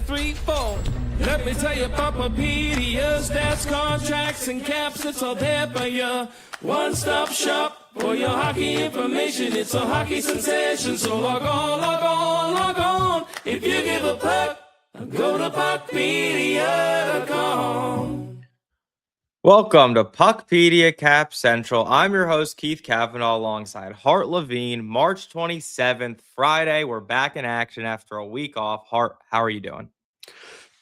3, 4. Let me tell you about PuckPedia, stats, contracts, and caps. It's all there for you. One-stop shop for your hockey information. It's a hockey sensation. So log on, log on, log on. If you give a puck, go to PuckPedia.com. Welcome to PuckPedia Cap Central. I'm your host, Keith Kavanaugh, alongside Hart Levine. March 27th, Friday. We're back in action after a week off. Hart, how are you doing?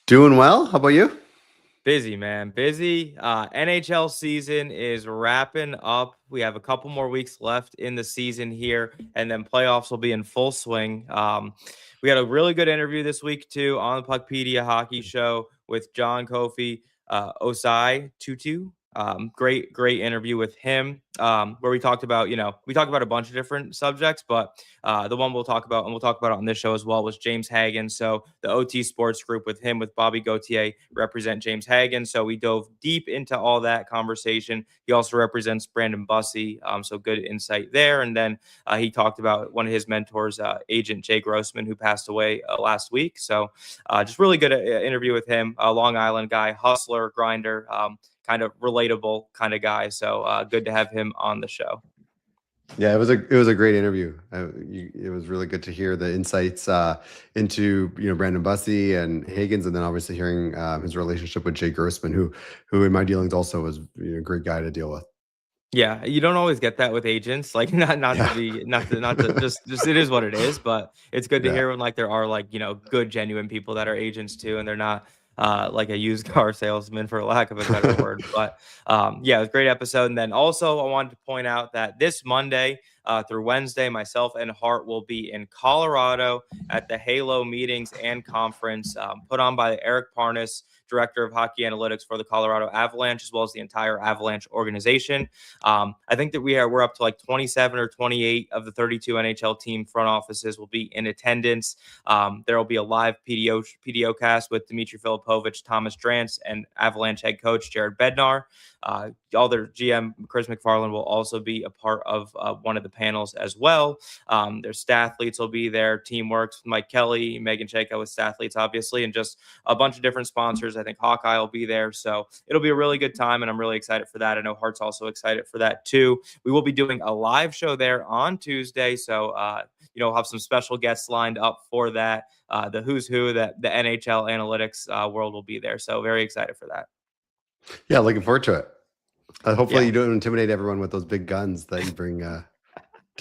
Doing well. How about you? Busy, man. Busy. NHL season is wrapping up. We have a couple more weeks left in the season here, and then playoffs will be in full swing. We had a really good interview this week, too, on the PuckPedia Hockey Show with John Kofi Osai Tutu. Great interview with him, where we talked about, a bunch of different subjects, but the one we'll talk about, and we'll talk about it on this show as well, was James Hagens. So the OT Sports Group with him, with Bobby Gauthier, represent James Hagens. So we dove deep into all that conversation. He also represents Brandon Bussey, so good insight there. And then he talked about one of his mentors, agent Jay Grossman, who passed away last week. So just really good interview with him, a Long Island guy, hustler, grinder, kind of relatable kind of guy. So good to have him on the show. Yeah, it was a great interview. It was really good to hear the insights into Brandon Bussey and Hagens, and then obviously hearing his relationship with Jay Grossman, who in my dealings also was a great guy to deal with. Yeah, you don't always get that with agents. Like not to just it is what it is, but it's good to hear when there are good genuine people that are agents too, and they're not like a used car salesman, for lack of a better word. But it was a great episode. And then also I wanted to point out that this Monday through Wednesday, myself and Hart will be in Colorado at the Halo Meetings and Conference put on by Eric Parnas, Director of Hockey Analytics for the Colorado Avalanche, as well as the entire Avalanche organization. I think that we're up to 27 or 28 of the 32 NHL team front offices will be in attendance. There will be a live PDO cast with Dmitry Filipovich, Thomas Drance, and Avalanche head coach Jared Bednar. All their GM, Chris McFarland, will also be a part of one of the panels as well. Their stathletes will be there. Teamworks, Mike Kelly, Megan Chayka with stathletes, obviously, and just a bunch of different sponsors. I think Hawkeye will be there. So it'll be a really good time, and I'm really excited for that. I know Hart's also excited for that, too. We will be doing a live show there on Tuesday. So, we'll have some special guests lined up for that. The who's who, that the NHL analytics world will be there. So very excited for that. Yeah, looking forward to it. Hopefully you don't intimidate everyone with those big guns that you bring to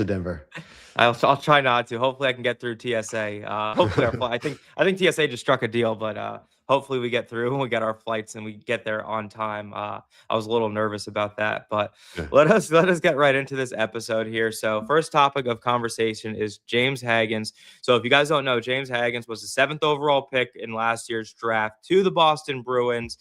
Denver. I'll try not to. Hopefully I can get through TSA. Hopefully I think TSA just struck a deal, but hopefully we get through and we get our flights and we get there on time. I was a little nervous about that, but let us get right into this episode here. So first topic of conversation is James Hagens. So if you guys don't know, James Hagens was the 7th overall pick in last year's draft to the Boston Bruins.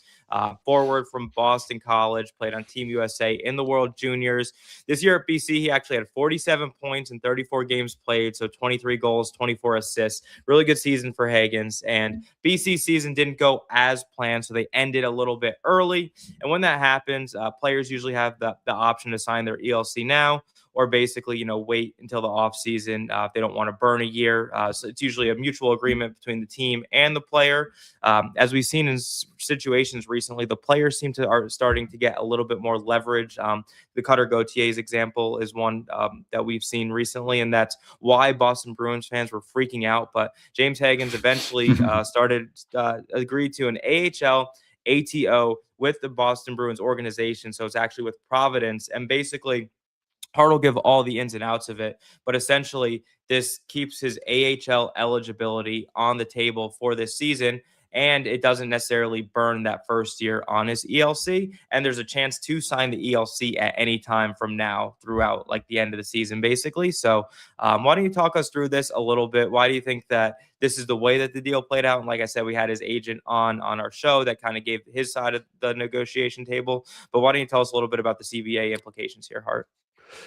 Forward from Boston College, played on Team USA in the World Juniors. This year at BC, he actually had 47 points in 34 games played, so 23 goals, 24 assists. Really good season for Hagens. And BC season didn't go as planned, so they ended a little bit early. And when that happens, players usually have the option to sign their ELC now, or basically, wait until the off season if they don't want to burn a year. So it's usually a mutual agreement between the team and the player. As we've seen in situations recently, the players are starting to get a little bit more leverage. The Cutter Gautier's example is one that we've seen recently, and that's why Boston Bruins fans were freaking out. But James Hagens eventually agreed to an AHL ATO with the Boston Bruins organization. So it's actually with Providence, and basically Hart will give all the ins and outs of it, but essentially this keeps his AHL eligibility on the table for this season, and it doesn't necessarily burn that first year on his ELC, and there's a chance to sign the ELC at any time from now throughout the end of the season, basically. So why don't you talk us through this a little bit? Why do you think that this is the way that the deal played out? And like I said, we had his agent on our show that kind of gave his side of the negotiation table, but why don't you tell us a little bit about the CBA implications here, Hart?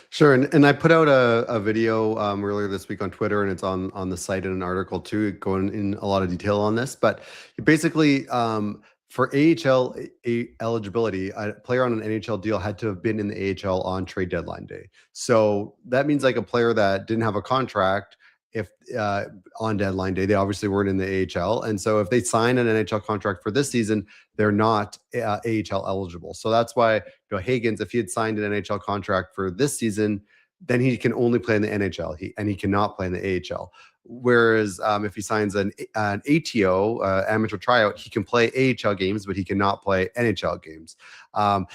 Sure. And I put out a video earlier this week on Twitter, and it's on the site in an article too, going in a lot of detail on this. But basically, for AHL eligibility, a player on an NHL deal had to have been in the AHL on trade deadline day. So that means a player that didn't have a contract if on deadline day. They obviously weren't in the AHL, and so if they sign an NHL contract for this season, they're not AHL eligible. So that's why Hagens, if he had signed an NHL contract for this season, then he can only play in the NHL, and he cannot play in the AHL. Whereas if he signs an ATO, amateur tryout, he can play AHL games, but he cannot play NHL games.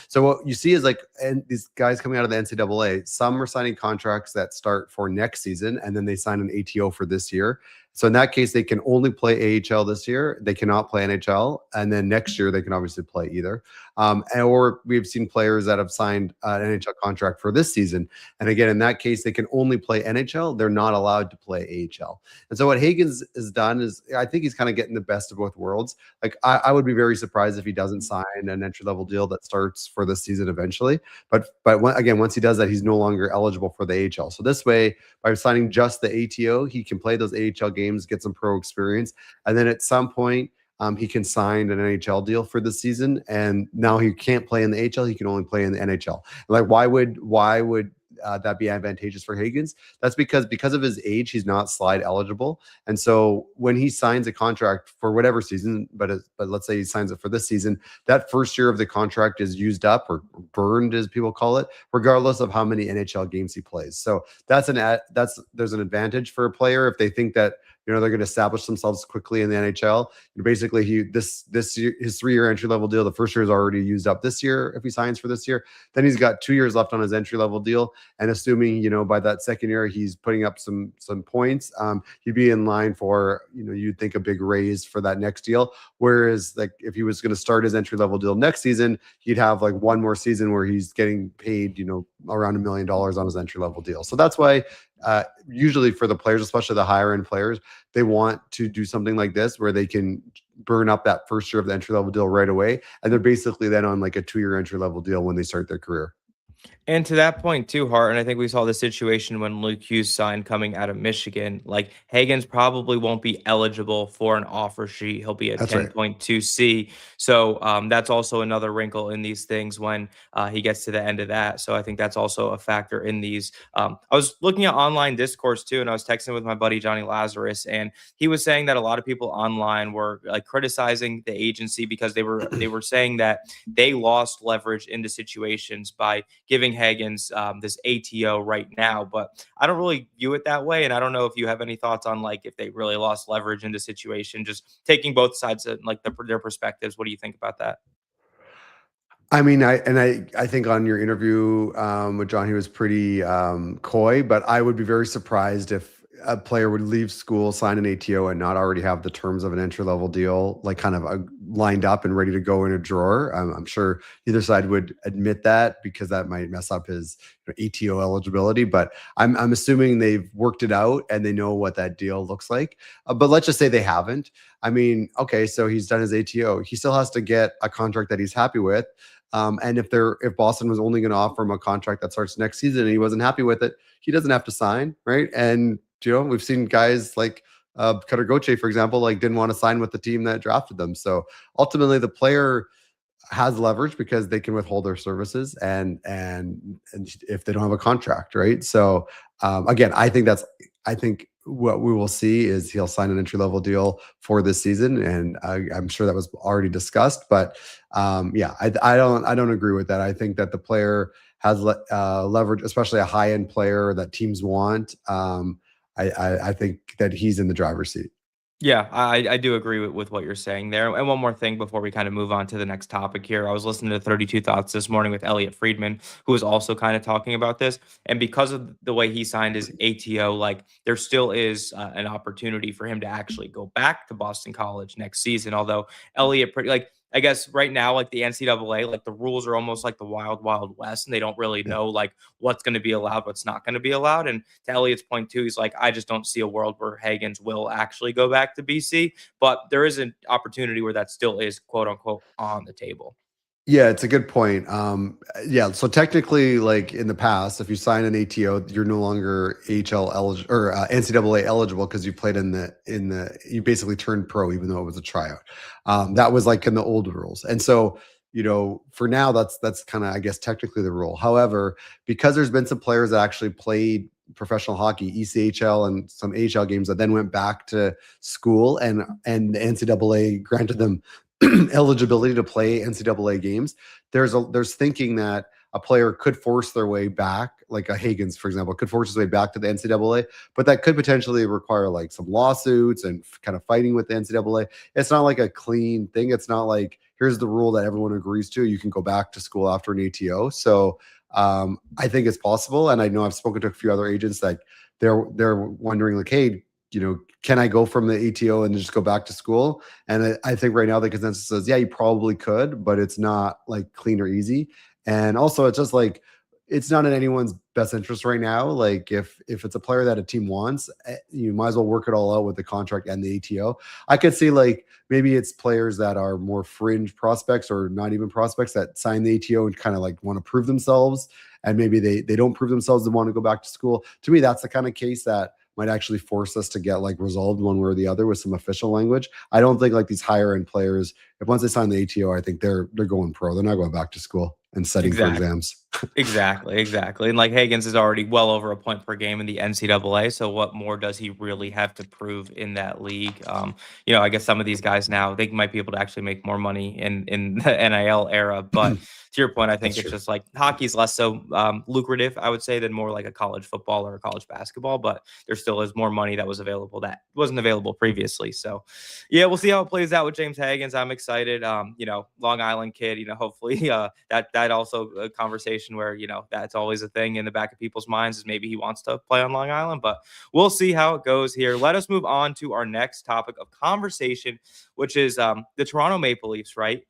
So what you see is and these guys coming out of the NCAA, some are signing contracts that start for next season, and then they sign an ATO for this year. So in that case, they can only play AHL this year. They cannot play NHL. And then next year, they can obviously play either. Or we've seen players that have signed an NHL contract for this season. And again, in that case, they can only play NHL. They're not allowed to play AHL. And so what Hagens has done is, I think he's kind of getting the best of both worlds. I would be very surprised if he doesn't sign an entry-level deal that starts for this season eventually. But again, once he does that, he's no longer eligible for the AHL. So this way, by signing just the ATO, he can play those AHL games, get some pro experience, and then at some point he can sign an NHL deal for the season. And now he can't play in the AHL; he can only play in the NHL. Why would that be advantageous for Hagens? That's because of his age, he's not slide eligible, and so when he signs a contract for whatever season, but let's say he signs it for this season, that first year of the contract is used up or burned, as people call it, regardless of how many NHL games he plays. So there's an advantage for a player if they think that they're going to establish themselves quickly in the NHL. Basically, this year, his 3-year entry level deal, the first year is already used up this year. If he signs for this year, then he's got 2 years left on his entry level deal. And assuming by that second year he's putting up some points, he'd be in line for you'd think a big raise for that next deal. Whereas if he was going to start his entry level deal next season, he'd have one more season where he's getting paid around $1 million on his entry level deal. So that's why. Usually for the players, especially the higher end players, they want to do something like this where they can burn up that first year of the entry level deal right away. And they're basically then on a 2-year entry level deal when they start their career. And to that point too, Hart, and I think we saw the situation when Luke Hughes signed coming out of Michigan. Hagens probably won't be eligible for an offer sheet. He'll be a 10.2C. So that's also another wrinkle in these things when he gets to the end of that. So I think that's also a factor in these. I was looking at online discourse too, and I was texting with my buddy Johnny Lazarus, and he was saying that a lot of people online were criticizing the agency because they were saying that they lost leverage into situations by giving Hagens this ATO right now, but I don't really view it that way. And I don't know if you have any thoughts on if they really lost leverage in the situation, just taking both sides of their perspectives. What do you think about that? I mean, I think on your interview with John, he was pretty coy, but I would be very surprised if a player would leave school, sign an ATO, and not already have the terms of an entry-level deal kind of lined up and ready to go in a drawer. I'm sure either side would admit that because that might mess up his ATO eligibility. But I'm assuming they've worked it out and they know what that deal looks like. But let's just say they haven't. I mean, okay, so he's done his ATO. He still has to get a contract that he's happy with. And if Boston was only going to offer him a contract that starts next season and he wasn't happy with it, he doesn't have to sign, right? And we've seen guys like Cutter Gauthier, for example, didn't want to sign with the team that drafted them. So ultimately, the player has leverage because they can withhold their services and if they don't have a contract, right? So again, I think what we will see is he'll sign an entry level deal for this season, and I'm sure that was already discussed. But yeah, I don't agree with that. I think that the player has leverage, especially a high end player that teams want. I think that he's in the driver's seat. Yeah, I do agree with what you're saying there. And one more thing before we kind of move on to the next topic here. I was listening to 32 Thoughts this morning with Elliotte Friedman, who was also kind of talking about this. And because of the way he signed his ATO, there still is an opportunity for him to actually go back to Boston College next season. Although Elliotte, I guess right now, the NCAA, the rules are almost like the wild, wild west, and they don't really know what's going to be allowed, what's not going to be allowed. And to Elliott's point too, he's I just don't see a world where Hagens will actually go back to BC, but there is an opportunity where that still is quote unquote on the table. Yeah, it's a good point. Yeah, so technically, in the past, if you sign an ATO, you're no longer AHL eligible or NCAA eligible because you played you basically turned pro even though it was a tryout. That was in the old rules, and so for now that's kind of I guess technically the rule. However, because there's been some players that actually played professional hockey, ECHL and some AHL games that then went back to school, and the NCAA granted them eligibility to play NCAA games. There's thinking that a player could force their way back, like a Hagens, for example, could force his way back to the NCAA, but that could potentially require like some lawsuits and kind of fighting with the NCAA. It's not like a clean thing. It's not like, here's the rule that everyone agrees to. You can go back to school after an ATO. So I think it's possible. And I know I've spoken to a few other agents that they're wondering like, hey, can I go from the ATO and just go back to school? And I think right now the consensus says, yeah, you probably could, but it's not like clean or easy. And also, it's just like, it's not in anyone's best interest right now. Like if it's a player that a team wants, you might as well work it all out with the contract and the ATO. I could see like maybe it's players that are more fringe prospects or not even prospects that sign the ATO and kind of like want to prove themselves. And maybe they don't prove themselves and want to go back to school. To me, that's the kind of case that might actually force us to get like resolved one way or the other with some official language. I don't think like these higher end players, if once they sign the ATO, I think they're going pro. They're not going back to school and studying for exams. Exactly. And like Hagens is already well over a point per game in the NCAA. So what more does he really have to prove in that league? I guess some of these guys now, they might be able to actually make more money in the NIL era. But to your point, I think it's just like hockey's less so lucrative, I would say, than more like a college football or a college basketball. But there still is more money that was available that wasn't available previously. So yeah, we'll see how it plays out with James Hagens. I'm excited. Long Island kid, hopefully that also a conversation where, that's always a thing in the back of people's minds is maybe he wants to play on Long Island, but we'll see how it goes here. Let us move on to our next topic of conversation, which is the Toronto Maple Leafs, right?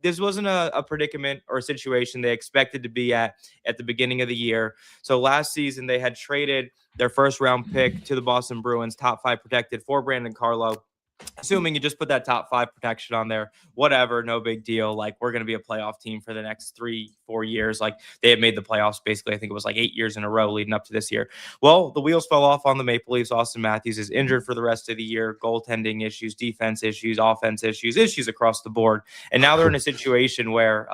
This wasn't a predicament or a situation they expected to be at the beginning of the year. So last season, they had traded their first round pick to the Boston Bruins, top 5 protected for Brandon Carlo. Assuming you just put that top 5 protection on there, whatever, no big deal. Like, we're going to be a playoff team for the next 3-4 years. Like, they had made the playoffs basically, I think it was like 8 years in a row leading up to this year. Well, the wheels fell off on the Maple Leafs. Austin Matthews is injured for the rest of the year. Goaltending issues, defense issues, offense issues across the board. And now they're in a situation where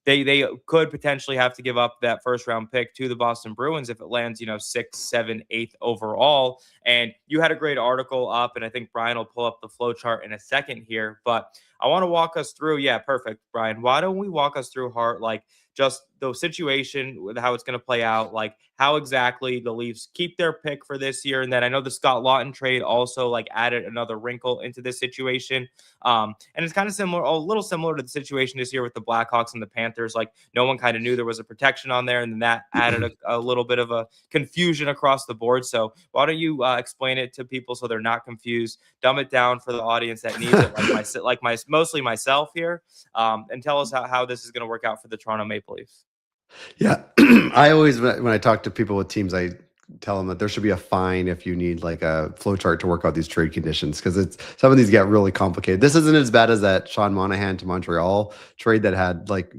they could potentially have to give up that first round pick to the Boston Bruins if it lands, 6th, 7th, 8th overall. And you had a great article up, and I think Brian will pull up the flow chart in a second here. But I want to walk us through. Yeah, perfect, Brian. Why don't we walk us through, Hart, like just the situation with how it's going to play out, like how exactly the Leafs keep their pick for this year. And then I know the Scott Laughton trade also like added another wrinkle into this situation. And it's kind of similar, a little similar to the situation this year with the Blackhawks and the Panthers. Like no one kind of knew there was a protection on there, and then that added a little bit of a confusion across the board. So why don't you explain it to people so they're not confused, dumb it down for the audience that needs it, mostly myself here, and tell us how this is going to work out for the Toronto Maple Leafs. Yeah, I always, when I talk to people with teams, I tell them that there should be a fine if you need like a flow chart to work out these trade conditions, because some of these get really complicated. This isn't as bad as that Sean Monahan to Montreal trade that had like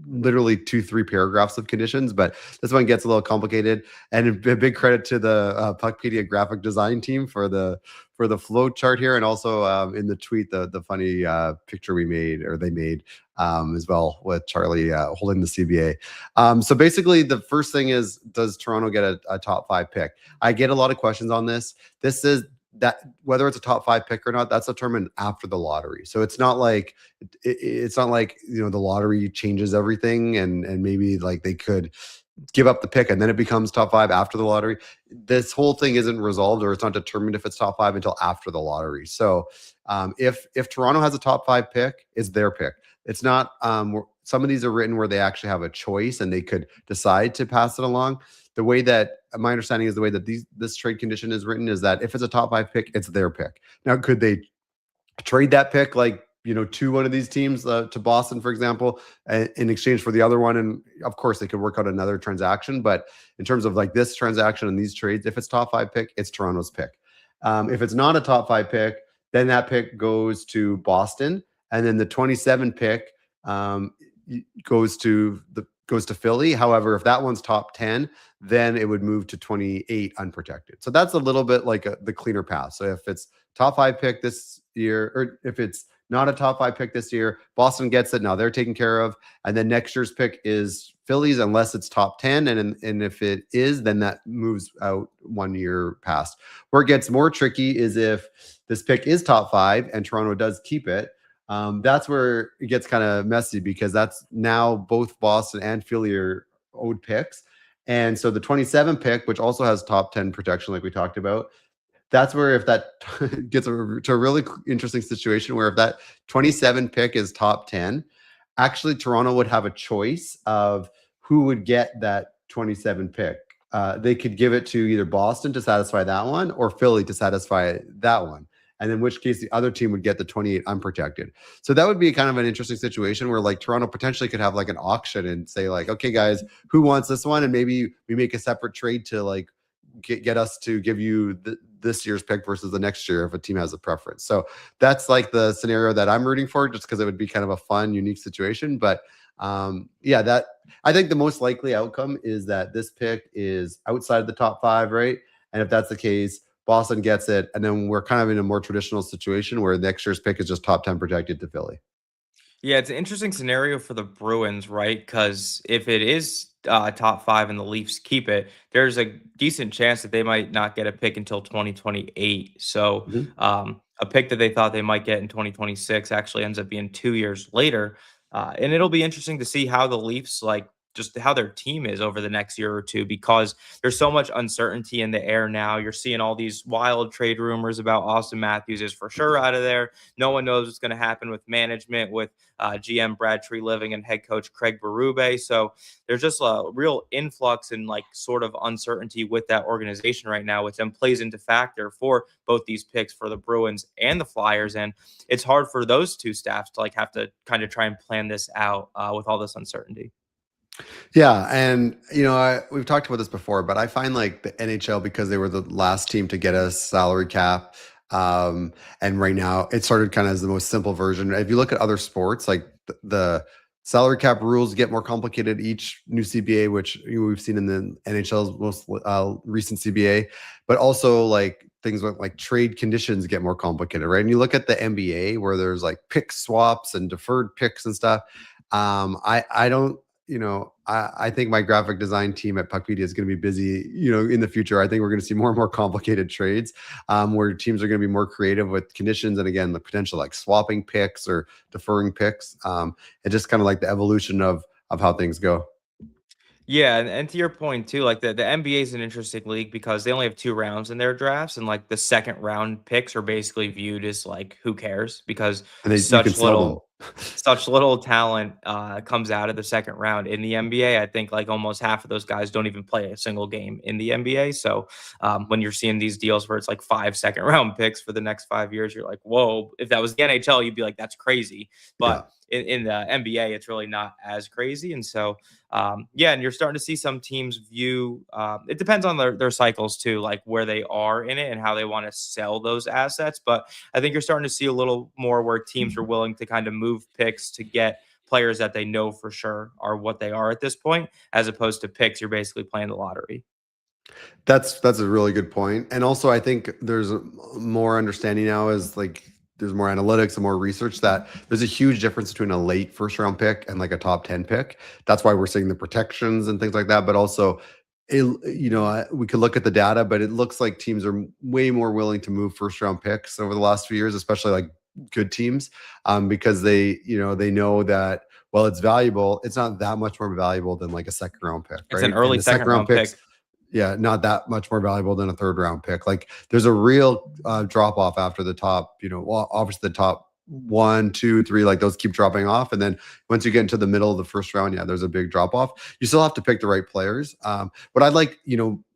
literally 2-3 paragraphs of conditions, but this one gets a little complicated. And a big credit to the PuckPedia graphic design team for the flow chart here, and also in the tweet the funny picture they made as well with Charlie holding the CBA. So basically, the first thing is, does Toronto get a top 5 pick? I get a lot of questions on this. This is that whether it's a top 5 pick or not, that's determined after the lottery. So it's not like the lottery changes everything, and maybe like they could give up the pick and then it becomes top 5 after the lottery. This whole thing isn't resolved, or it's not determined if it's top 5 until after the lottery. So if Toronto has a top 5 pick, it's their pick. It's not some of these are written where they actually have a choice and they could decide to pass it along. The way that my understanding is the way that this trade condition is written is that if it's a top 5 pick, it's their pick. Now, could they trade that pick to one of these teams, to Boston, for example, in exchange for the other one? And of course, they could work out another transaction. But in terms of like this transaction and these trades, if it's top 5 pick, it's Toronto's pick. If it's not a top 5 pick, then that pick goes to Boston. And then the 27 pick goes to Philly. However, if that one's top 10, then it would move to 28 unprotected. So that's a little bit like the cleaner path. So if it's top 5 pick this year, or if it's not a top 5 pick this year. Boston gets it. Now they're taken care of. And then next year's pick is Phillies, unless it's top 10. And if it is, then that moves out 1 year past. Where it gets more tricky is if this pick is top 5 and Toronto does keep it. That's where it gets kind of messy, because that's now both Boston and Philly are owed picks. And so the 27 pick, which also has top 10 protection, like we talked about, that's where if that gets to a really interesting situation where if that 27 pick is top 10, actually Toronto would have a choice of who would get that 27 pick. They could give it to either Boston to satisfy that one or Philly to satisfy that one. And in which case the other team would get the 28 unprotected. So that would be kind of an interesting situation where like Toronto potentially could have like an auction and say like, okay, guys, who wants this one? And maybe we make a separate trade to like get us to give you this year's pick versus the next year if a team has a preference. So that's like the scenario that I'm rooting for, just because it would be kind of a fun, unique situation. But yeah, that I think the most likely outcome is that this pick is outside the top 5, right? And if that's the case, Boston gets it, and then we're kind of in a more traditional situation where next year's pick is just top 10 protected to Philly. Yeah, it's an interesting scenario for the Bruins, right? Because if it is top 5 and the Leafs keep it, there's a decent chance that they might not get a pick until 2028. So a pick that they thought they might get in 2026 actually ends up being 2 years later. And it'll be interesting to see how the Leafs just how their team is over the next year or two, because there's so much uncertainty in the air now. You're seeing all these wild trade rumors about Austin Matthews is for sure out of there. No one knows what's going to happen with management, with GM Brad Treliving and head coach Craig Berube. So there's just a real influx and like sort of uncertainty with that organization right now, which then plays into factor for both these picks for the Bruins and the Flyers. And it's hard for those two staffs to like have to kind of try and plan this out with all this uncertainty. Yeah, and we've talked about this before, but I find like the NHL, because they were the last team to get a salary cap, and right now it started kind of as the most simple version. If you look at other sports, like the salary cap rules get more complicated each new CBA, which we've seen in the NHL's most recent CBA, but also like things like trade conditions get more complicated, right? And you look at the NBA where there's like pick swaps and deferred picks and stuff. I don't. I think my graphic design team at PuckPedia is going to be busy, in the future. I think we're going to see more and more complicated trades where teams are going to be more creative with conditions. And again, the potential like swapping picks or deferring picks. And just kind of like the evolution of how things go. Yeah, and to your point too, like the NBA is an interesting league because they only have 2 rounds in their drafts, and like the second round picks are basically viewed as like who cares, because And you can sell them. such little talent comes out of the second round in the NBA. I think like almost half of those guys don't even play a single game in the NBA. So when you're seeing these deals where it's like 5 second round picks for the next 5 years, you're like, whoa. If that was the NHL, you'd be like, that's crazy. But in the NBA, it's really not as crazy. And so, yeah, and you're starting to see some teams view, it depends on their cycles too, like where they are in it and how they want to sell those assets. But I think you're starting to see a little more where teams are willing to kind of move picks to get players that they know for sure are what they are at this point, as opposed to picks you're basically playing the lottery. That's a really good point. And also I think there's more understanding now, as like there's more analytics and more research, that there's a huge difference between a late first round pick and like a top 10 pick. That's why we're seeing the protections and things like that. But also, we could look at the data, but it looks like teams are way more willing to move first round picks over the last few years, especially like good teams, because they know that, well, it's valuable. It's not that much more valuable than like a second round pick, right? It's an early second round pick. Yeah, not that much more valuable than a third round pick. Like there's a real drop off after the top, well, obviously the top 1, 2, 3, like those keep dropping off. And then once you get into the middle of the first round, yeah, there's a big drop off. You still have to pick the right players. But I'd like,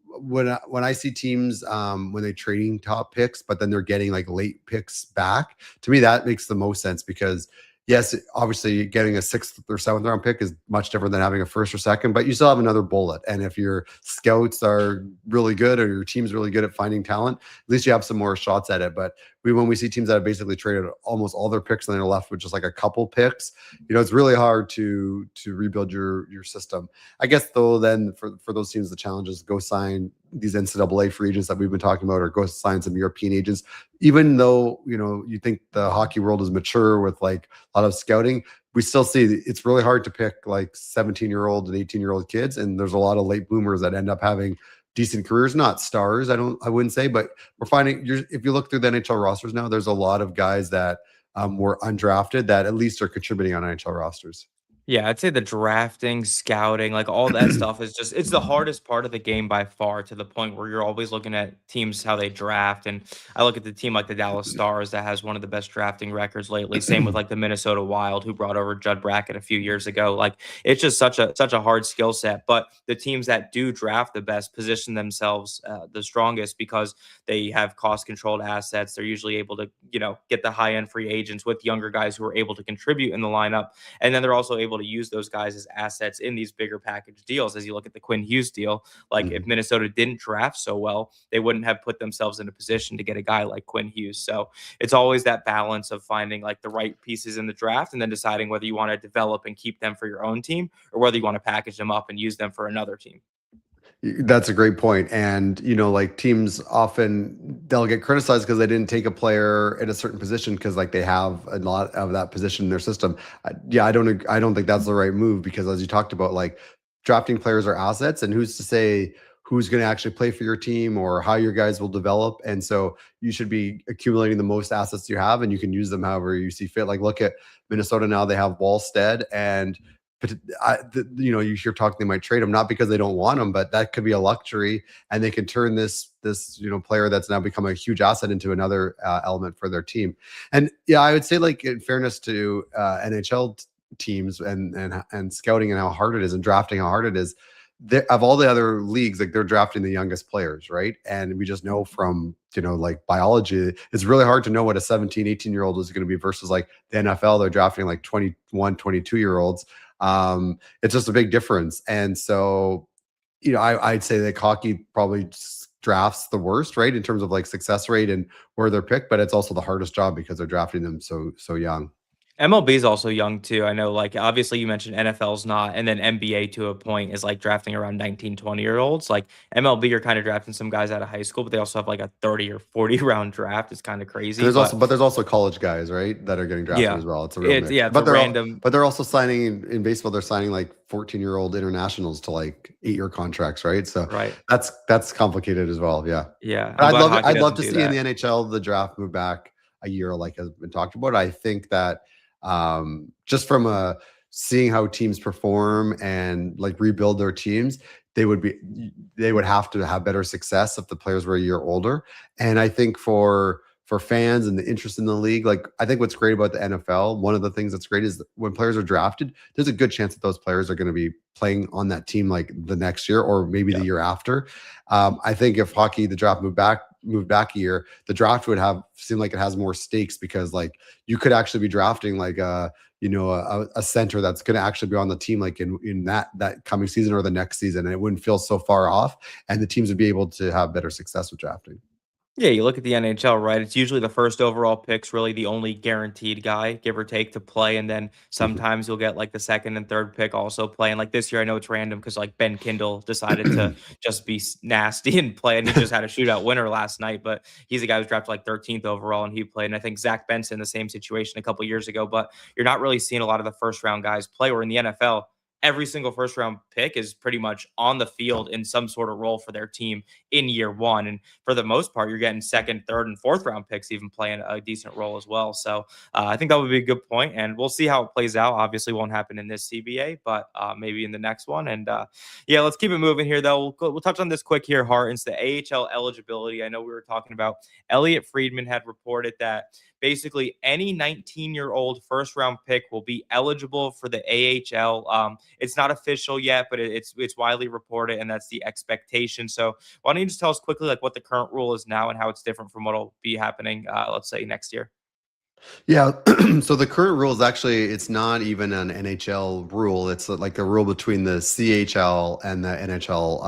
when I see teams when they're trading top picks, but then they're getting like late picks back, to me, that makes the most sense, because yes, obviously getting a 6th or 7th round pick is much different than having a 1st or 2nd, but you still have another bullet. And if your scouts are really good or your team's really good at finding talent, at least you have some more shots at it. But when we see teams that have basically traded almost all their picks and they're left with just like a couple picks, it's really hard to rebuild your system. I guess though, then for those teams, the challenge is go sign these NCAA free agents that we've been talking about, or go sign some European agents. Even though, you think the hockey world is mature with like a lot of scouting, we still see it's really hard to pick like 17-year-old and 18-year-old kids. And there's a lot of late bloomers that end up having decent careers, not stars. I wouldn't say, but we're finding if you look through the NHL rosters now, there's a lot of guys that were undrafted that at least are contributing on NHL rosters. Yeah, I'd say the drafting, scouting, like all that stuff is just it's the hardest part of the game by far, to the point where you're always looking at teams how they draft. And I look at the team like the Dallas Stars that has one of the best drafting records lately. Same with like the Minnesota Wild, who brought over Judd Brackett a few years ago. Like it's just such a hard skill set. But the teams that do draft the best position themselves the strongest, because they have cost controlled assets. They're usually able to, get the high end free agents with younger guys who are able to contribute in the lineup. And then they're also able to use those guys as assets in these bigger package deals. As you look at the Quinn Hughes deal, like if Minnesota didn't draft so well, they wouldn't have put themselves in a position to get a guy like Quinn Hughes. So it's always that balance of finding like the right pieces in the draft and then deciding whether you want to develop and keep them for your own team, or whether you want to package them up and use them for another team. That's a great point. And, like teams often they'll get criticized because they didn't take a player in a certain position because like they have a lot of that position in their system. I don't think that's the right move, because as you talked about, like drafting players are assets, and who's to say who's going to actually play for your team or how your guys will develop. And so you should be accumulating the most assets you have, and you can use them however you see fit. Like look at Minnesota now, they have Wallstead, and you hear talking they might trade him, not because they don't want him, but that could be a luxury, and they can turn this player that's now become a huge asset into another element for their team. And I would say, like, in fairness to NHL teams and scouting and how hard it is, and drafting how hard it is, of all the other leagues, like they're drafting the youngest players, right? And we just know from like biology, it's really hard to know what a 17, 18-year-old is going to be versus like the NFL. They're drafting like 21, 22-year-olds. It's just a big difference. And so, I'd say that hockey probably drafts the worst, right, in terms of like success rate and where they're picked, but it's also the hardest job because they're drafting them so young. MLB is also young too. I know, like, obviously you mentioned NFL's not, and then NBA to a point is like drafting around 19, 20-year-olds. Like MLB, you're kind of drafting some guys out of high school, but they also have like a 30 or 40 round draft. It's kind of crazy. And there's also college guys, right, that are getting drafted as well. It's a real mix. Yeah, but they're random. But they're also signing in baseball. They're signing like 14-year-old internationals to like 8-year contracts, right? So that's complicated as well. Yeah. I'd love to see in the NHL the draft move back a year, like has been talked about. I think that just from seeing how teams perform and like rebuild their teams, they would have to have better success if the players were a year older. And I think for fans and the interest in the league, like I think what's great about the NFL, one of the things that's great is that when players are drafted, there's a good chance that those players are going to be playing on that team like the next year or maybe the year after. I think if hockey, the draft moved back a year, the draft would seem like it has more stakes, because like you could actually be drafting like a center that's going to actually be on the team like in that coming season or the next season, and it wouldn't feel so far off, and the teams would be able to have better success with drafting. Yeah, you look at the NHL, right? It's usually the first overall pick's really the only guaranteed guy, give or take, to play. And then sometimes you'll get like the second and third pick also play. And like this year, I know it's random because like Ben Kindle decided to just be nasty and play. And he just had a shootout winner last night. But he's a guy who's drafted like 13th overall and he played. And I think Zach Benson, the same situation a couple years ago. But you're not really seeing a lot of the first round guys play. Or in the NFL, every single first round pick is pretty much on the field in some sort of role for their team in year one. And for the most part, you're getting second, third, and fourth round picks even playing a decent role as well. So I think that would be a good point, and we'll see how it plays out. Obviously won't happen in this CBA, but maybe in the next one. And let's keep it moving here though. We'll touch on this quick here, Hart. It's the AHL eligibility. I know we were talking about Elliotte Friedman had reported that basically any 19-year-old first-round pick will be eligible for the AHL. It's not official yet, but it's widely reported, and that's the expectation. So why don't you just tell us quickly like what the current rule is now and how it's different from what will be happening, let's say, next year? Yeah. So the current rule is actually, it's not even an NHL rule. It's like a rule between the CHL and the NHL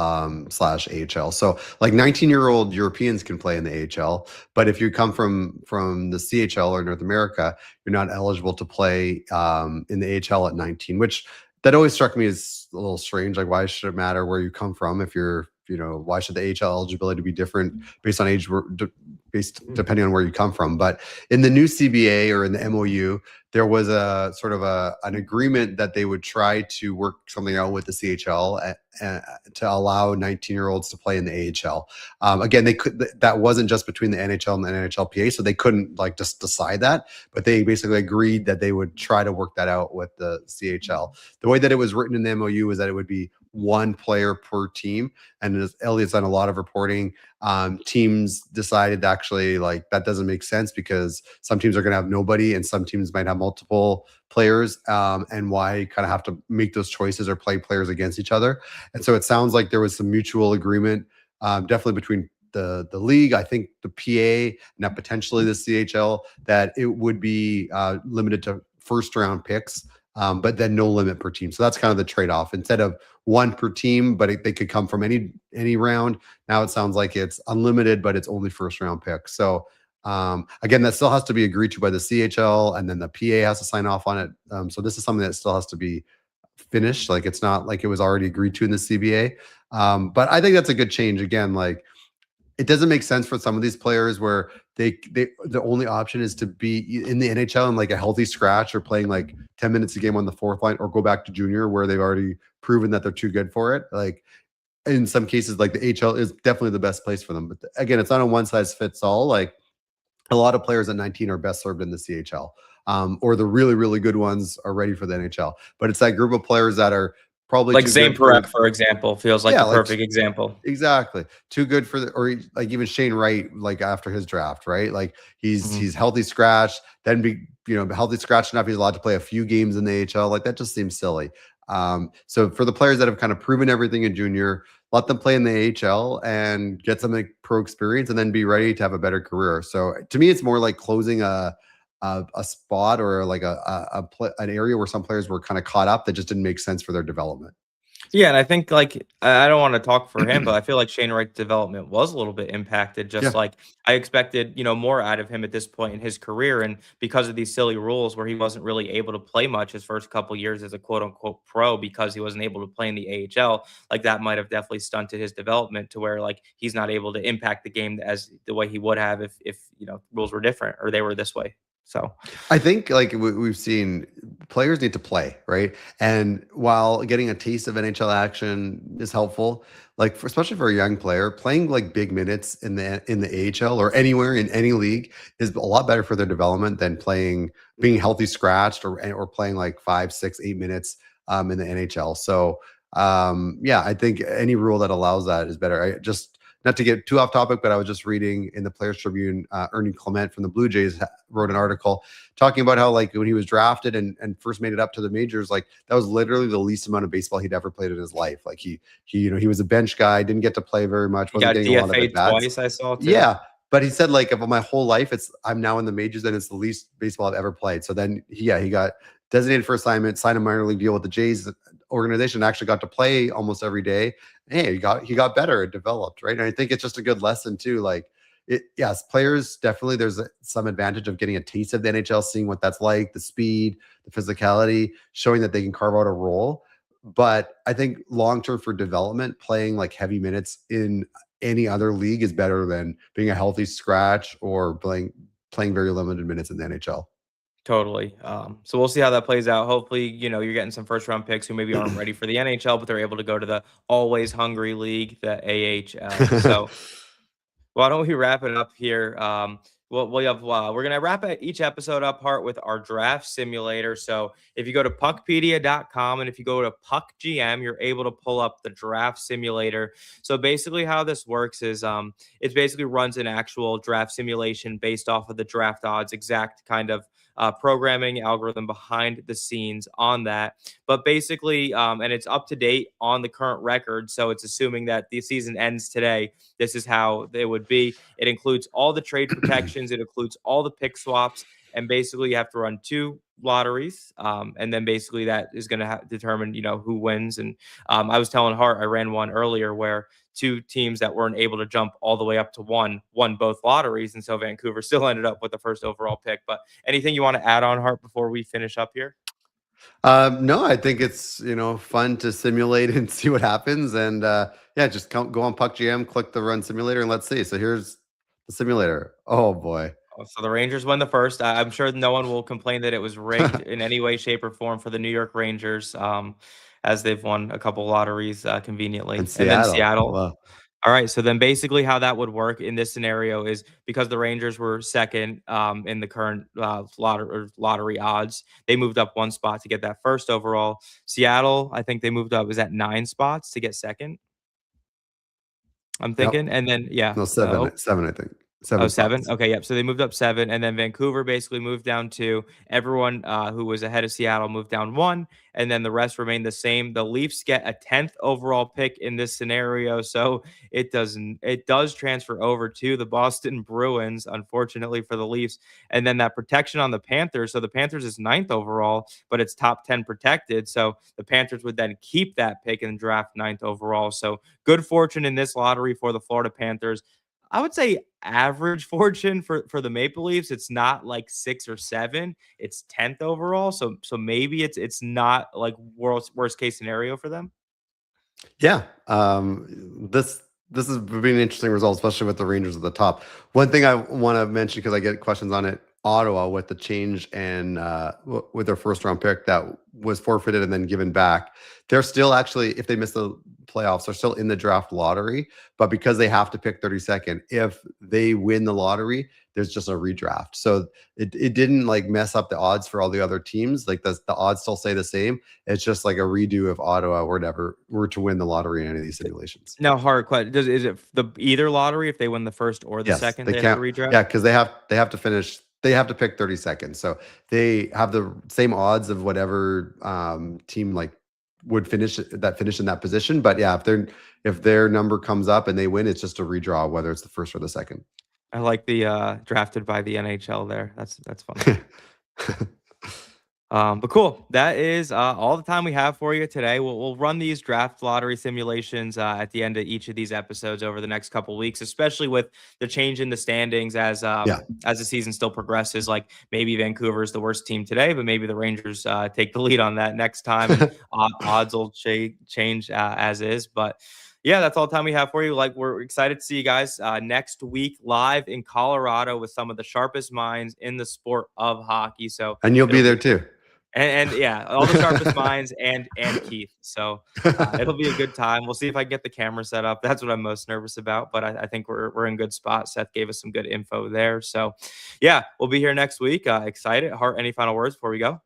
/AHL. So like 19-year-old Europeans can play in the AHL, but if you come from the CHL or North America, you're not eligible to play in the AHL at 19, which that always struck me as a little strange. Like, why should it matter where you come from if you're why should the AHL eligibility be different based on age, depending on where you come from. But in the new CBA or in the MOU, there was a sort of an agreement that they would try to work something out with the CHL to allow 19-year-olds to play in the AHL. Again, that wasn't just between the NHL and the NHLPA, so they couldn't like just decide that, but they basically agreed that they would try to work that out with the CHL. The way that it was written in the MOU was that it would be one player per team. And as Elliott's done a lot of reporting, teams decided actually like that doesn't make sense because some teams are going to have nobody and some teams might have multiple players, and why kind of have to make those choices or play players against each other. And so it sounds like there was some mutual agreement, definitely between the league, I think the PA, now potentially the CHL, that it would be limited to first round picks, but then no limit per team. So that's kind of the trade-off. Instead of one per team, but they could come from any round. Now it sounds like it's unlimited, but it's only first round picks. So again, that still has to be agreed to by the CHL, and then the PA has to sign off on it. So this is something that still has to be finished. Like it's not like it was already agreed to in the CBA. But I think that's a good change. Again, like it doesn't make sense for some of these players where the only option is to be in the NHL and like a healthy scratch or playing like 10 minutes a game on the fourth line or go back to junior where they've already proven that they're too good for it. Like in some cases, like the HL is definitely the best place for them. But again, it's not a one size fits all. Like a lot of players at 19 are best served in the CHL, or the really, really good ones are ready for the NHL. But it's that group of players that are probably like Zane Parekh, for example, feels like the perfect example. Exactly. Too good for or like even Shane Wright, like after his draft, right? Like he's healthy scratch, then healthy scratch enough. He's allowed to play a few games in the AHL. Like that just seems silly. So for the players that have kind of proven everything in junior, let them play in the AHL and get some like pro experience and then be ready to have a better career. So to me, it's more like closing a spot or like an area where some players were kind of caught up that just didn't make sense for their development. Yeah, and I think like I don't want to talk for him, but I feel like Shane Wright's development was a little bit impacted. Just like I expected, more out of him at this point in his career, and because of these silly rules where he wasn't really able to play much his first couple years as a quote unquote pro because he wasn't able to play in the AHL, like that might have definitely stunted his development to where like he's not able to impact the game as the way he would have if rules were different or they were this way. So I think like we've seen players need to play, right? And while getting a taste of NHL action is helpful, like especially for a young player, playing like big minutes in the AHL or anywhere in any league is a lot better for their development than being healthy scratched or playing like 5, 6, 8 minutes in the NHL. So I think any rule that allows that is better. Not to get too off topic, but I was just reading in the Players Tribune, Ernie Clement from the Blue Jays wrote an article talking about how like when he was drafted and first made it up to the majors, like that was literally the least amount of baseball he'd ever played in his life. Like he was a bench guy, didn't get to play very much. He got DFA'd twice, I saw too. Yeah. But he said like of my whole life, I'm now in the majors and it's the least baseball I've ever played. So then he got designated for assignment, signed a minor league deal with the Jays organization, actually got to play almost every day. Hey, he got better, it developed, right? And I think it's just a good lesson too. Like players definitely there's some advantage of getting a taste of the NHL, seeing what that's like, the speed, the physicality, showing that they can carve out a role. But I think long-term for development, playing like heavy minutes in any other league is better than being a healthy scratch or playing very limited minutes in the NHL. Totally. So we'll see how that plays out. Hopefully, you're getting some first round picks who maybe aren't ready for the NHL, but they're able to go to the always hungry league, the AHL. So why don't we wrap it up here? We're gonna wrap each episode up, Hart, with our draft simulator. So if you go to PuckPedia.com and if you go to PuckGM, you're able to pull up the draft simulator. So basically, how this works is it basically runs an actual draft simulation based off of the draft odds, exact kind of programming algorithm behind the scenes on that. But basically, and it's up to date on the current record. So it's assuming that the season ends today. This is how it would be. It includes all the trade protections. It includes all the pick swaps. And basically, you have to run 2 lotteries. And then basically that is going to determine, who wins. And I was telling Hart, I ran one earlier where 2 teams that weren't able to jump all the way up to won both lotteries. And so Vancouver still ended up with the first overall pick. But anything you want to add on, Hart, before we finish up here? No, I think it's fun to simulate and see what happens, and yeah, just go on PuckGM, click the run simulator, and let's see. So here's the simulator. Oh boy. Oh, so the Rangers won the first. I'm sure no one will complain that it was rigged in any way, shape, or form for the New York Rangers, as they've won a couple lotteries And conveniently. And then Seattle. Seattle. Wow. All right. So then basically how that would work in this scenario is because the Rangers were second in the current lottery odds, they moved up one spot to get that first overall. Seattle, I think they moved up, was at 9 spots to get second, I'm Yep. thinking. And then, yeah. No, seven, I think. Oh, 7 7? spots. Okay, yep. So they moved up 7, and then Vancouver basically moved down 2. Everyone who was ahead of Seattle moved down 1, and then the rest remained the same. The Leafs get a 10th overall pick in this scenario, so it does transfer over to the Boston Bruins, unfortunately for the Leafs. And then that protection on the Panthers. So the Panthers is 9th overall, but it's top 10 protected. So the Panthers would then keep that pick and draft 9th overall. So good fortune in this lottery for the Florida Panthers. I would say average fortune for the Maple Leafs. It's not like 6 or 7. It's 10th overall. So maybe it's not like worst case scenario for them. Yeah. This has been an interesting result, especially with the Rangers at the top. One thing I want to mention, because I get questions on it, Ottawa with the change and with their first round pick that was forfeited and then given back. They're still actually, if they miss the playoffs, they're still in the draft lottery. But because they have to pick 32nd, if they win the lottery, there's just a redraft. So it didn't like mess up the odds for all the other teams. Like the odds still stay the same. It's just like a redo if Ottawa or whatever were to win the lottery in any of these simulations. Now, hard question: is it the either lottery if they win the first or the Yes, second? they They have to can't. redraft. Yeah, because they have to finish. They have to pick 32nd. So they have the same odds of whatever team like would finish in that position. But yeah, if their number comes up and they win, it's just a redraw, whether it's the first or the second. I like the drafted by the NHL there. That's funny. But cool. That is all the time we have for you today. We'll run these draft lottery simulations at the end of each of these episodes over the next couple weeks, especially with the change in the standings Yeah. as the season still progresses. Like maybe Vancouver is the worst team today, but maybe the Rangers take the lead on that next time, and odds will change as is. But yeah, that's all the time we have for you. Like, we're excited to see you guys next week live in Colorado with some of the sharpest minds in the sport of hockey. So And you'll be it'll there be too. and yeah, all the sharpest minds and Keith. So it'll be a good time. We'll see if I can get the camera set up. That's what I'm most nervous about, but I think we're in good spot. Seth gave us some good info there. So yeah, we'll be here next week. Excited. Hart, any final words before we go?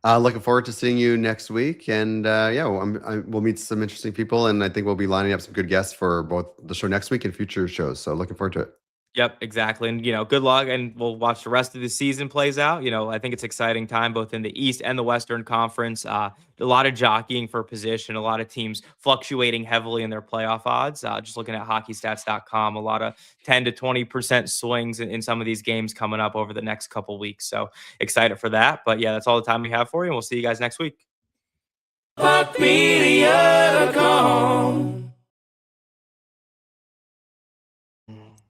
Looking forward to seeing you next week, and yeah, we'll meet some interesting people, and I think we'll be lining up some good guests for both the show next week and future shows. So looking forward to it. Yep, exactly. And, good luck. And we'll watch the rest of the season plays out. I think it's exciting time both in the East and the Western Conference. A lot of jockeying for position, a lot of teams fluctuating heavily in their playoff odds. Just looking at hockeystats.com, a lot of 10 to 20% swings in some of these games coming up over the next couple weeks. So excited for that. But yeah, that's all the time we have for you. And we'll see you guys next week. PuckPedia.com.